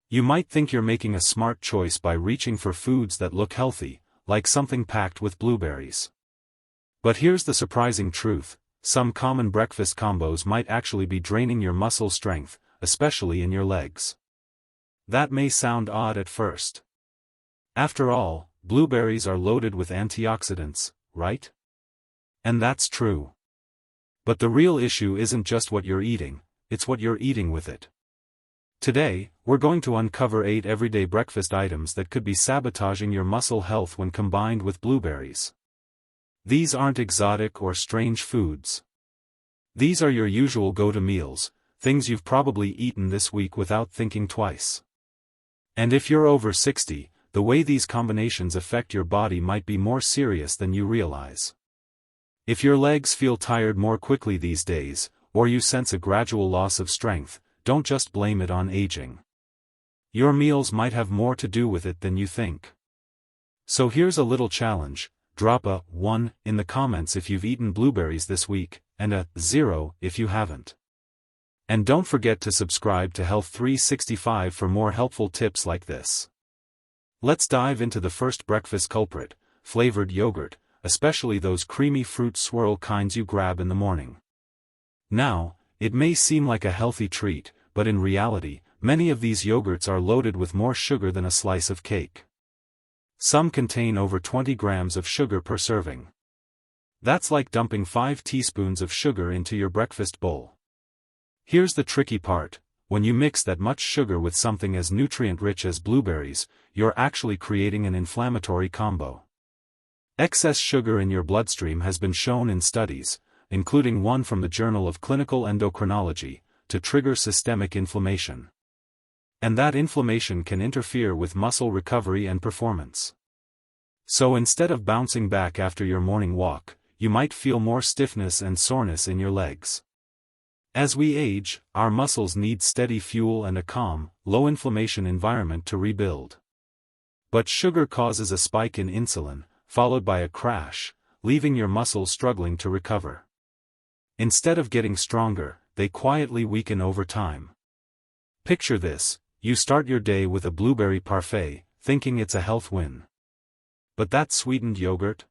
You might think you're making a smart choice by reaching for foods that look healthy, like something packed with blueberries. But here's the surprising truth: some common breakfast combos might actually be draining your muscle strength, especially in your legs. That may sound odd at first. After all, blueberries are loaded with antioxidants, right? And that's true. But the real issue isn't just what you're eating, it's what you're eating with it. Today, we're going to uncover 8 everyday breakfast items that could be sabotaging your muscle health when combined with blueberries. These aren't exotic or strange foods. These are your usual go-to meals, things you've probably eaten this week without thinking twice. And if you're over 60, the way these combinations affect your body might be more serious than you realize. If your legs feel tired more quickly these days, or you sense a gradual loss of strength, don't just blame it on aging. Your meals might have more to do with it than you think. So here's a little challenge: drop a 1 in the comments if you've eaten blueberries this week, and a 0 if you haven't. And don't forget to subscribe to Health 365 for more helpful tips like this. Let's dive into the first breakfast culprit: flavored yogurt, especially those creamy fruit swirl kinds you grab in the morning. Now, it may seem like a healthy treat, but in reality, many of these yogurts are loaded with more sugar than a slice of cake. Some contain over 20 grams of sugar per serving. That's like dumping 5 teaspoons of sugar into your breakfast bowl. Here's the tricky part: when you mix that much sugar with something as nutrient-rich as blueberries, you're actually creating an inflammatory combo. Excess sugar in your bloodstream has been shown in studies, including one from the Journal of Clinical Endocrinology, to trigger systemic inflammation. And that inflammation can interfere with muscle recovery and performance. So instead of bouncing back after your morning walk, you might feel more stiffness and soreness in your legs. As we age, our muscles need steady fuel and a calm, low-inflammation environment to rebuild. But sugar causes a spike in insulin, followed by a crash, leaving your muscles struggling to recover. Instead of getting stronger, they quietly weaken over time. Picture this: you start your day with a blueberry parfait, thinking it's a health win. But that sweetened yogurt?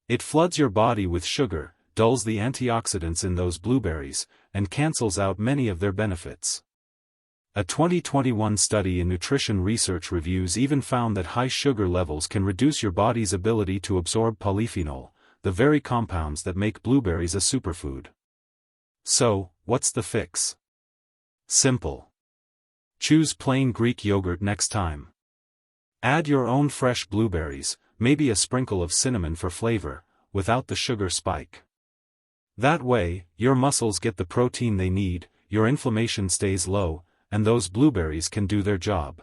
It floods your body with sugar, dulls the antioxidants in those blueberries, and cancels out many of their benefits. A 2021 study in Nutrition Research Reviews even found that high sugar levels can reduce your body's ability to absorb polyphenol, the very compounds that make blueberries a superfood. So, what's the fix? Simple. Choose plain Greek yogurt next time. Add your own fresh blueberries, maybe a sprinkle of cinnamon for flavor, without the sugar spike. That way, your muscles get the protein they need, your inflammation stays low, and those blueberries can do their job.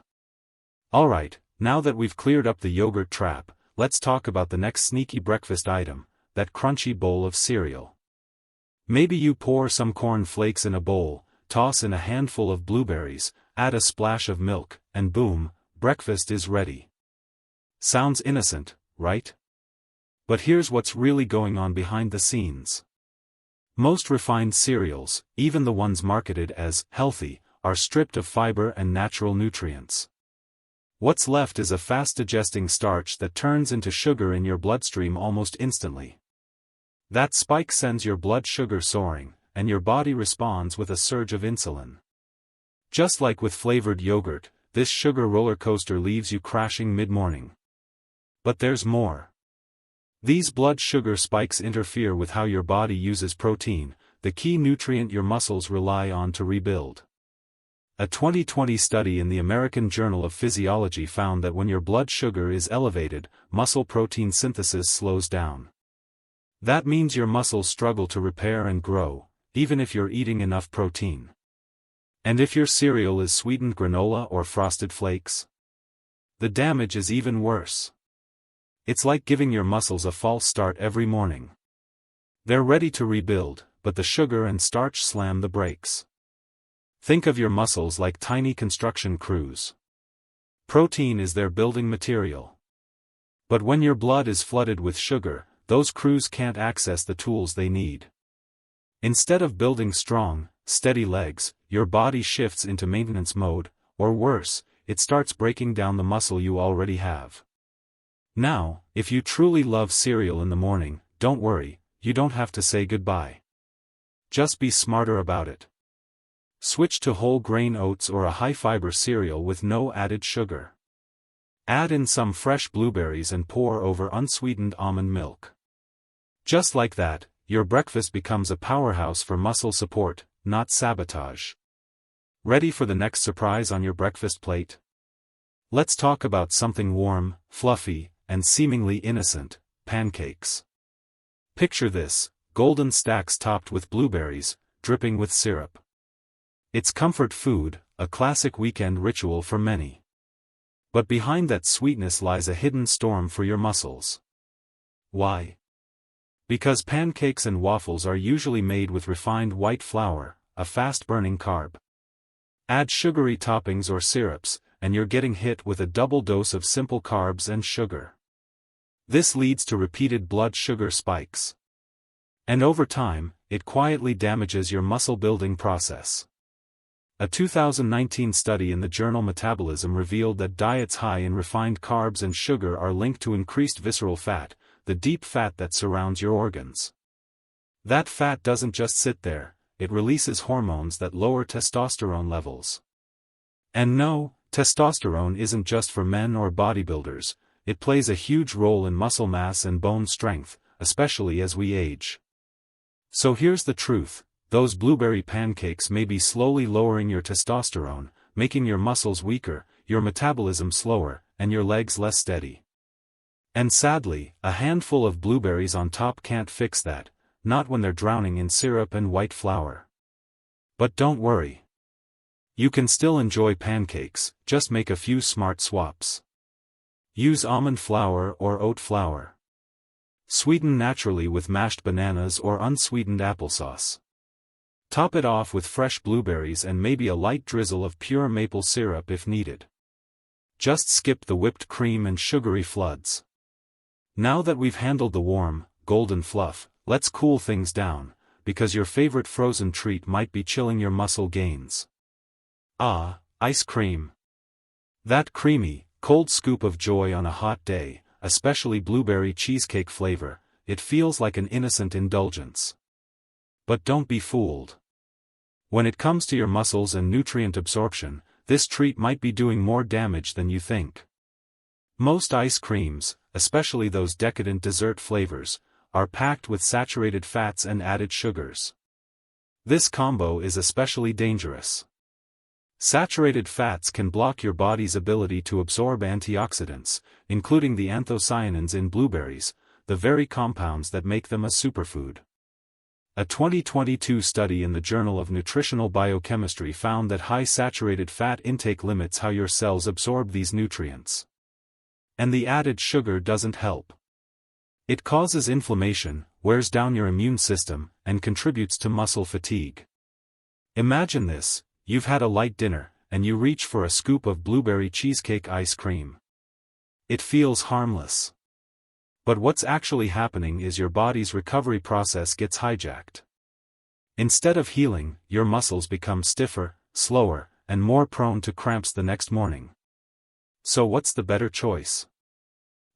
Alright, now that we've cleared up the yogurt trap, let's talk about the next sneaky breakfast item: that crunchy bowl of cereal. Maybe you pour some corn flakes in a bowl, toss in a handful of blueberries, add a splash of milk, and boom, breakfast is ready. Sounds innocent, right? But here's what's really going on behind the scenes. Most refined cereals, even the ones marketed as healthy, are stripped of fiber and natural nutrients. What's left is a fast-digesting starch that turns into sugar in your bloodstream almost instantly. That spike sends your blood sugar soaring, and your body responds with a surge of insulin. Just like with flavored yogurt, this sugar roller coaster leaves you crashing mid-morning. But there's more. These blood sugar spikes interfere with how your body uses protein, the key nutrient your muscles rely on to rebuild. A 2020 study in the American Journal of Physiology found that when your blood sugar is elevated, muscle protein synthesis slows down. That means your muscles struggle to repair and grow, even if you're eating enough protein. And if your cereal is sweetened granola or frosted flakes, the damage is even worse. It's like giving your muscles a false start every morning. They're ready to rebuild, but the sugar and starch slam the brakes. Think of your muscles like tiny construction crews. Protein is their building material. But when your blood is flooded with sugar, those crews can't access the tools they need. Instead of building strong, steady legs, your body shifts into maintenance mode, or worse, it starts breaking down the muscle you already have. Now, if you truly love cereal in the morning, don't worry, you don't have to say goodbye. Just be smarter about it. Switch to whole grain oats or a high-fiber cereal with no added sugar. Add in some fresh blueberries and pour over unsweetened almond milk. Just like that, your breakfast becomes a powerhouse for muscle support, not sabotage. Ready for the next surprise on your breakfast plate? Let's talk about something warm, fluffy, and seemingly innocent: pancakes. Picture this: golden stacks topped with blueberries, dripping with syrup. It's comfort food, a classic weekend ritual for many. But behind that sweetness lies a hidden storm for your muscles. Why? Because pancakes and waffles are usually made with refined white flour, a fast-burning carb. Add sugary toppings or syrups, and you're getting hit with a double dose of simple carbs and sugar. This leads to repeated blood sugar spikes. And over time, it quietly damages your muscle-building process. A 2019 study in the journal Metabolism revealed that diets high in refined carbs and sugar are linked to increased visceral fat, the deep fat that surrounds your organs. That fat doesn't just sit there, it releases hormones that lower testosterone levels. And no, testosterone isn't just for men or bodybuilders, it plays a huge role in muscle mass and bone strength, especially as we age. So here's the truth: those blueberry pancakes may be slowly lowering your testosterone, making your muscles weaker, your metabolism slower, and your legs less steady. And sadly, a handful of blueberries on top can't fix that, not when they're drowning in syrup and white flour. But don't worry. You can still enjoy pancakes, just make a few smart swaps. Use almond flour or oat flour. Sweeten naturally with mashed bananas or unsweetened applesauce. Top it off with fresh blueberries and maybe a light drizzle of pure maple syrup if needed. Just skip the whipped cream and sugary floods. Now that we've handled the warm, golden fluff, let's cool things down, because your favorite frozen treat might be chilling your muscle gains. Ah, ice cream. That creamy, cold scoop of joy on a hot day, especially blueberry cheesecake flavor, it feels like an innocent indulgence. But don't be fooled. When it comes to your muscles and nutrient absorption, this treat might be doing more damage than you think. Most ice creams, especially those decadent dessert flavors, are packed with saturated fats and added sugars. This combo is especially dangerous. Saturated fats can block your body's ability to absorb antioxidants, including the anthocyanins in blueberries, the very compounds that make them a superfood. A 2022 study in the Journal of Nutritional Biochemistry found that high saturated fat intake limits how your cells absorb these nutrients. And the added sugar doesn't help. It causes inflammation, wears down your immune system, and contributes to muscle fatigue. Imagine this: you've had a light dinner, and you reach for a scoop of blueberry cheesecake ice cream. It feels harmless. But what's actually happening is your body's recovery process gets hijacked. Instead of healing, your muscles become stiffer, slower, and more prone to cramps the next morning. So what's the better choice?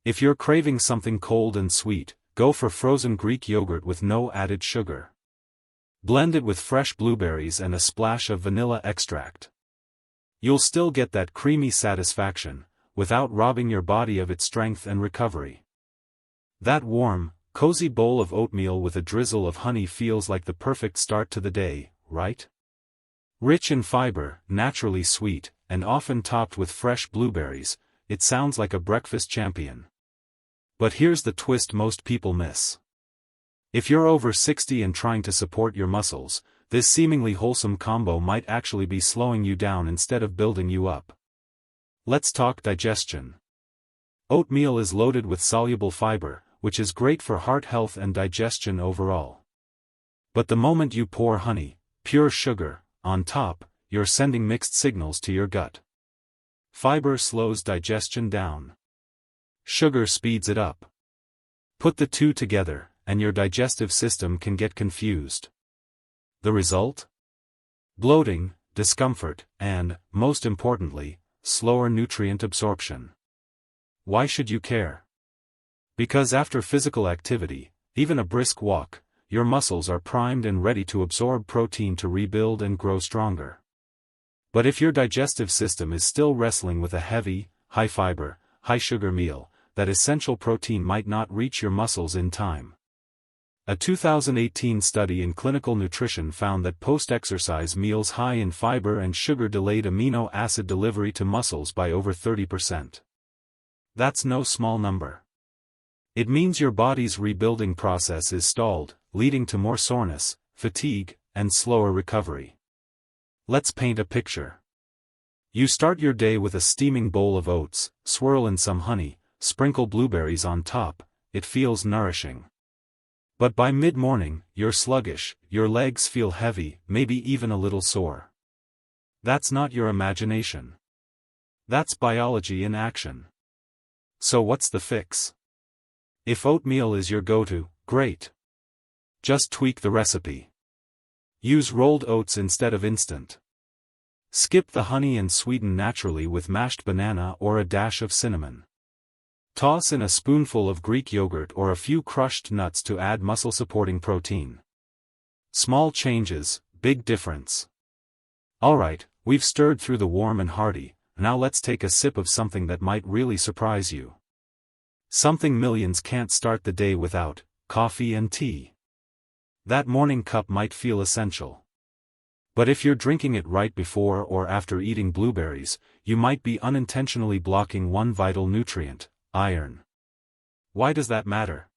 If you're craving something cold and sweet, go for frozen Greek yogurt with no added sugar. Blend it with fresh blueberries and a splash of vanilla extract. You'll still get that creamy satisfaction, without robbing your body of its strength and recovery. That warm, cozy bowl of oatmeal with a drizzle of honey feels like the perfect start to the day, right? Rich in fiber, naturally sweet, and often topped with fresh blueberries, it sounds like a breakfast champion. But here's the twist most people miss. If you're over 60 and trying to support your muscles, this seemingly wholesome combo might actually be slowing you down instead of building you up. Let's talk digestion. Oatmeal is loaded with soluble fiber, which is great for heart health and digestion overall. But the moment you pour honey, pure sugar, on top, you're sending mixed signals to your gut. Fiber slows digestion down. Sugar speeds it up. Put the two together, and your digestive system can get confused. The result? Bloating, discomfort, and, most importantly, slower nutrient absorption. Why should you care? Because after physical activity, even a brisk walk, your muscles are primed and ready to absorb protein to rebuild and grow stronger. But if your digestive system is still wrestling with a heavy, high-fiber, high-sugar meal, that essential protein might not reach your muscles in time. A 2018 study in clinical nutrition found that post-exercise meals high in fiber and sugar delayed amino acid delivery to muscles by over 30%. That's no small number. It means your body's rebuilding process is stalled, leading to more soreness, fatigue, and slower recovery. Let's paint a picture. You start your day with a steaming bowl of oats, swirl in some honey, sprinkle blueberries on top. It feels nourishing. But by mid-morning, you're sluggish, your legs feel heavy, maybe even a little sore. That's not your imagination. That's biology in action. So what's the fix? If oatmeal is your go-to, great. Just tweak the recipe. Use rolled oats instead of instant. Skip the honey and sweeten naturally with mashed banana or a dash of cinnamon. Toss in a spoonful of Greek yogurt or a few crushed nuts to add muscle-supporting protein. Small changes, big difference. Alright, we've stirred through the warm and hearty, now let's take a sip of something that might really surprise you. Something millions can't start the day without: coffee and tea. That morning cup might feel essential. But if you're drinking it right before or after eating blueberries, you might be unintentionally blocking one vital nutrient: iron. Why does that matter?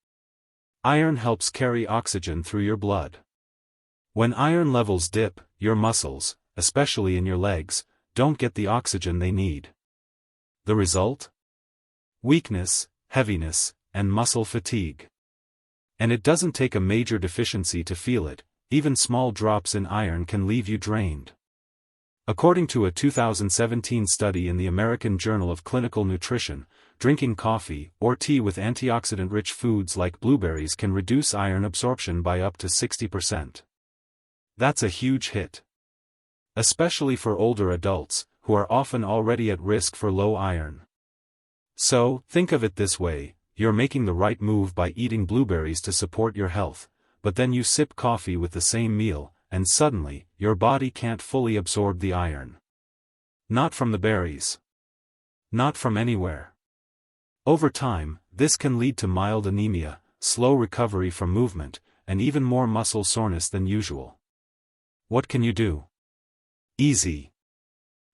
Iron helps carry oxygen through your blood. When iron levels dip, your muscles, especially in your legs, don't get the oxygen they need. The result? Weakness, heaviness, and muscle fatigue. And it doesn't take a major deficiency to feel it. Even small drops in iron can leave you drained. According to a 2017 study in the American Journal of Clinical Nutrition, drinking coffee or tea with antioxidant-rich foods like blueberries can reduce iron absorption by up to 60%. That's a huge hit. Especially for older adults, who are often already at risk for low iron. So, think of it this way: you're making the right move by eating blueberries to support your health, but then you sip coffee with the same meal, and suddenly, your body can't fully absorb the iron. Not from the berries. Not from anywhere. Over time, this can lead to mild anemia, slow recovery from movement, and even more muscle soreness than usual. What can you do? Easy.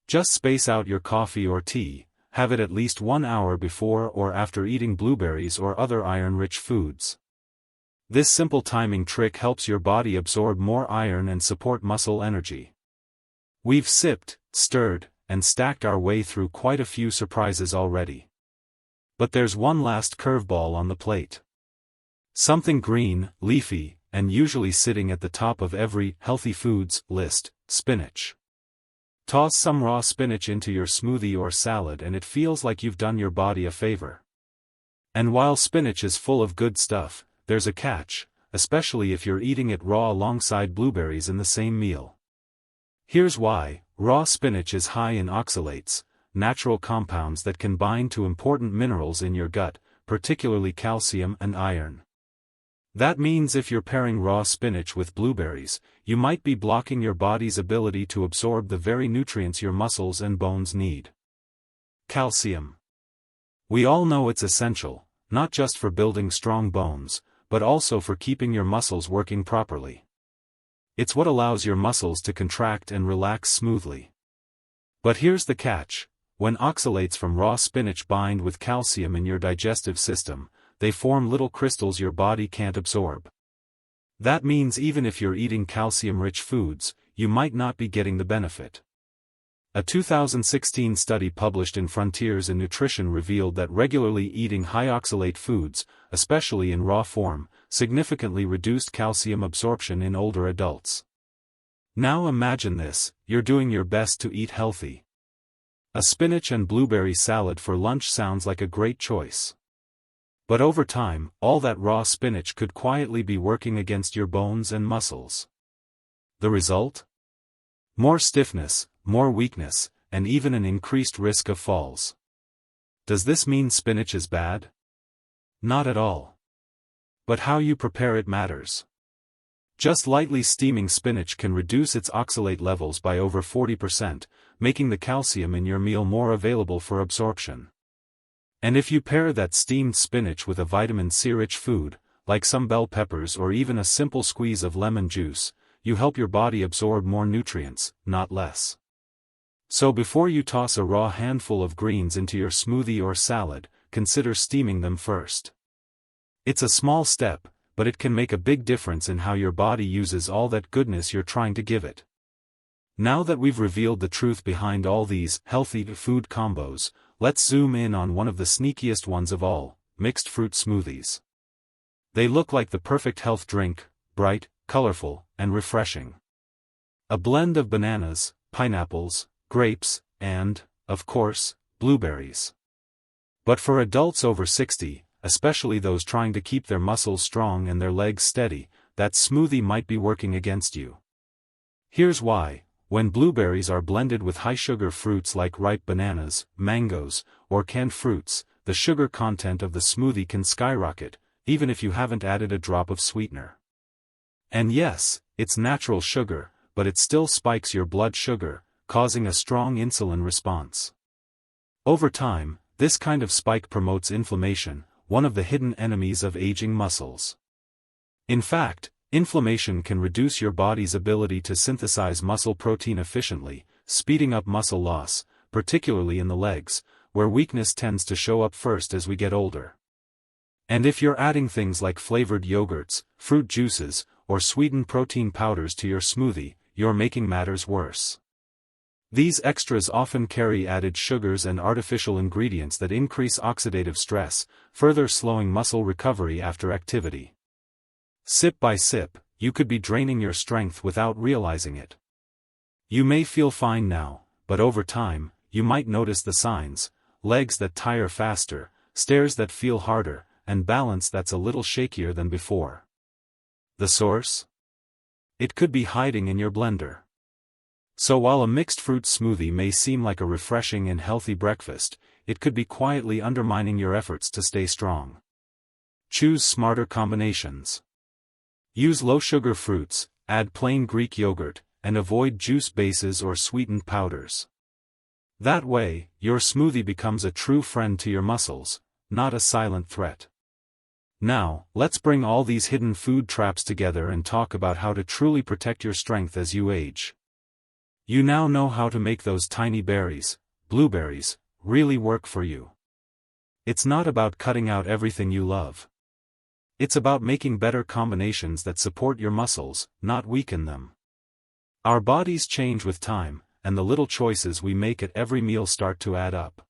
Just space out your coffee or tea, have it at least 1 hour before or after eating blueberries or other iron-rich foods. This simple timing trick helps your body absorb more iron and support muscle energy. We've sipped, stirred, and stacked our way through quite a few surprises already. But there's one last curveball on the plate. Something green, leafy, and usually sitting at the top of every healthy foods list: spinach. Toss some raw spinach into your smoothie or salad and it feels like you've done your body a favor. And while spinach is full of good stuff, there's a catch, especially if you're eating it raw alongside blueberries in the same meal. Here's why: raw spinach is high in oxalates, natural compounds that can bind to important minerals in your gut, particularly calcium and iron. That means if you're pairing raw spinach with blueberries, you might be blocking your body's ability to absorb the very nutrients your muscles and bones need. Calcium. We all know it's essential, not just for building strong bones, but also for keeping your muscles working properly. It's what allows your muscles to contract and relax smoothly. But here's the catch: when oxalates from raw spinach bind with calcium in your digestive system, they form little crystals your body can't absorb. That means even if you're eating calcium-rich foods, you might not be getting the benefit. A 2016 study published in Frontiers in Nutrition revealed that regularly eating high-oxalate foods, especially in raw form, significantly reduced calcium absorption in older adults. Now imagine this: you're doing your best to eat healthy. A spinach and blueberry salad for lunch sounds like a great choice. But over time, all that raw spinach could quietly be working against your bones and muscles. The result? More stiffness, more weakness, and even an increased risk of falls. Does this mean spinach is bad? Not at all. But how you prepare it matters. Just lightly steaming spinach can reduce its oxalate levels by over 40%, making the calcium in your meal more available for absorption. And if you pair that steamed spinach with a vitamin C-rich food, like some bell peppers or even a simple squeeze of lemon juice, you help your body absorb more nutrients, not less. So before you toss a raw handful of greens into your smoothie or salad, consider steaming them first. It's a small step, but it can make a big difference in how your body uses all that goodness you're trying to give it. Now that we've revealed the truth behind all these healthy food combos, let's zoom in on one of the sneakiest ones of all, mixed fruit smoothies. They look like the perfect health drink, bright, colorful, and refreshing. A blend of bananas, pineapples, grapes, and, of course, blueberries. But for adults over 60, especially those trying to keep their muscles strong and their legs steady, that smoothie might be working against you. Here's why. When blueberries are blended with high-sugar fruits like ripe bananas, mangoes, or canned fruits, the sugar content of the smoothie can skyrocket, even if you haven't added a drop of sweetener. And yes, it's natural sugar, but it still spikes your blood sugar, causing a strong insulin response. Over time, this kind of spike promotes inflammation, one of the hidden enemies of aging muscles. In fact, inflammation can reduce your body's ability to synthesize muscle protein efficiently, speeding up muscle loss, particularly in the legs, where weakness tends to show up first as we get older. And if you're adding things like flavored yogurts, fruit juices, or sweetened protein powders to your smoothie, you're making matters worse. These extras often carry added sugars and artificial ingredients that increase oxidative stress, further slowing muscle recovery after activity. Sip by sip, you could be draining your strength without realizing it. You may feel fine now, but over time, you might notice the signs: legs that tire faster, stairs that feel harder, and balance that's a little shakier than before. The source? It could be hiding in your blender. So while a mixed fruit smoothie may seem like a refreshing and healthy breakfast, it could be quietly undermining your efforts to stay strong. Choose smarter combinations. Use low-sugar fruits, add plain Greek yogurt, and avoid juice bases or sweetened powders. That way, your smoothie becomes a true friend to your muscles, not a silent threat. Now, let's bring all these hidden food traps together and talk about how to truly protect your strength as you age. You now know how to make those tiny berries, blueberries, really work for you. It's not about cutting out everything you love. It's about making better combinations that support your muscles, not weaken them. Our bodies change with time, and the little choices we make at every meal start to add up.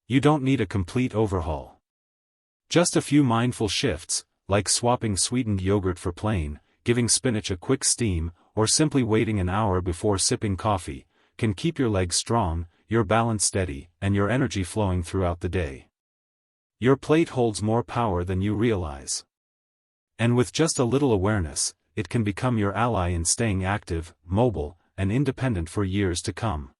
You don't need a complete overhaul. Just a few mindful shifts, like swapping sweetened yogurt for plain, giving spinach a quick steam, or simply waiting an hour before sipping coffee, can keep your legs strong, your balance steady, and your energy flowing throughout the day. Your plate holds more power than you realize. And with just a little awareness, it can become your ally in staying active, mobile, and independent for years to come.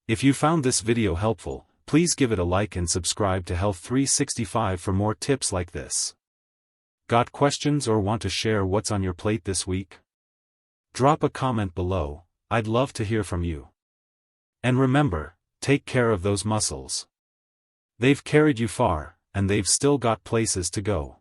If you found this video helpful, please give it a like and subscribe to Health 365 for more tips like this. Got questions or want to share what's on your plate this week? Drop a comment below, I'd love to hear from you. And remember, take care of those muscles. They've carried you far, and they've still got places to go.